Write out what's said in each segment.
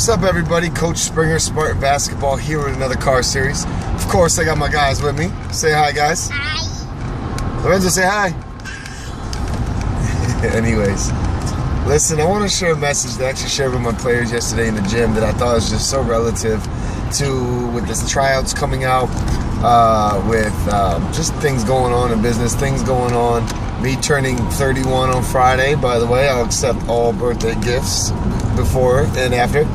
What's up, everybody? Coach Springer, Spartan Basketball, here with another car series. Of course, I got my guys with me. Say hi, guys. Hi. Lorenzo, say hi. Anyways, listen, I want to share a message that I actually shared with my players yesterday in the gym that I thought was just so relative to with this tryouts coming out, with just things going on in business, things going on. Me turning 31 on Friday, by the way. I'll accept all birthday gifts before and after.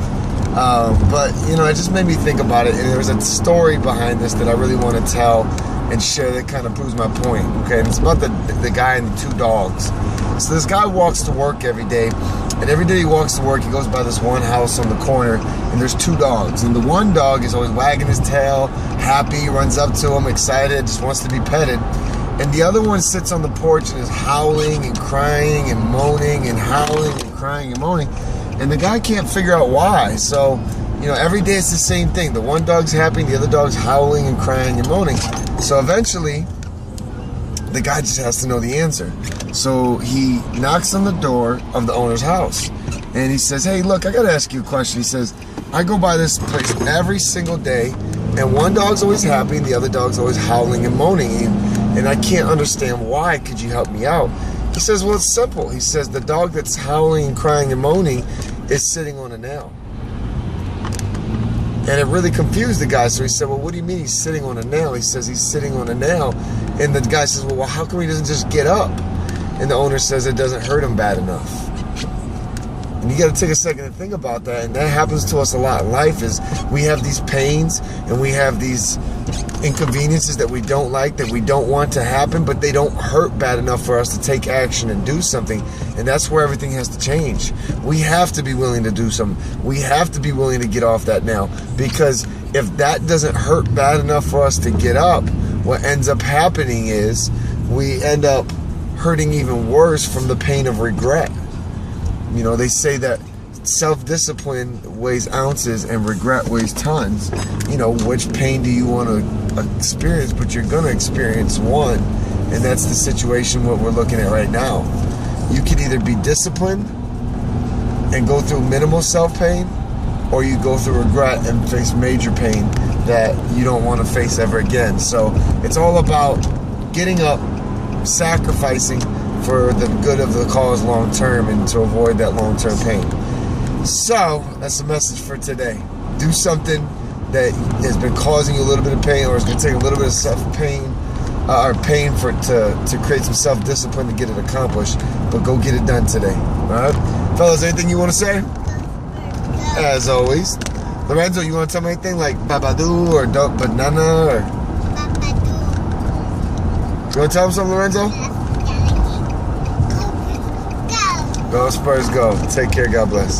But, you know, it just made me think about it. And there was a story behind this that I really want to tell and share that kind of proves my point. Okay, and it's about the guy and the two dogs. So this guy walks to work every day. And every day he walks to work, he goes by this one house on the corner. And there's two dogs. And the one dog is always wagging his tail, happy, runs up to him, excited, just wants to be petted. And the other one sits on the porch and is howling and crying and moaning and howling and crying and moaning. And the guy can't figure out why. So, you know, every day it's the same thing. The one dog's happy, the other dog's howling and crying and moaning. So eventually, the guy just has to know the answer. So he knocks on the door of the owner's house. And he says, hey, look, I got to ask you a question. He says, I go by this place every single day, and one dog's always happy and the other dog's always howling and moaning. And I can't understand why. Could you help me out? He says, well, it's simple. He says, the dog that's howling, crying, and moaning is sitting on a nail. And it really confused the guy. So he said, well, what do you mean he's sitting on a nail? He says he's sitting on a nail. And the guy says, well, how come he doesn't just get up? And the owner says it doesn't hurt him bad enough. And you got to take a second to think about that. And that happens to us a lot in life, is we have these pains and we have these inconveniences that we don't like, that we don't want to happen, but they don't hurt bad enough for us to take action and do something. And that's where everything has to change. We have to be willing to do something. We have to be willing to get off that now, because if that doesn't hurt bad enough for us to get up, what ends up happening is we end up hurting even worse from the pain of regret. You know, they say that self-discipline weighs ounces and regret weighs tons. You know, which pain do you want to experience? But you're going to experience one, and that's the situation what we're looking at right now. You can either be disciplined and go through minimal self-pain, or you go through regret and face major pain that you don't want to face ever again. So it's all about getting up, sacrificing for the good of the cause long term, and to avoid that long term pain. So that's the message for today. Do something that has been causing you a little bit of pain, or is going to take a little bit of self-pain or pain to create some self-discipline to get it accomplished. But go get it done today. All right, fellas, anything you want to say? As always, Lorenzo, you want to tell me anything like babadoo or dope banana or? Babadoo. You want to tell him something, Lorenzo? Go. Go Spurs, go. Take care. God bless.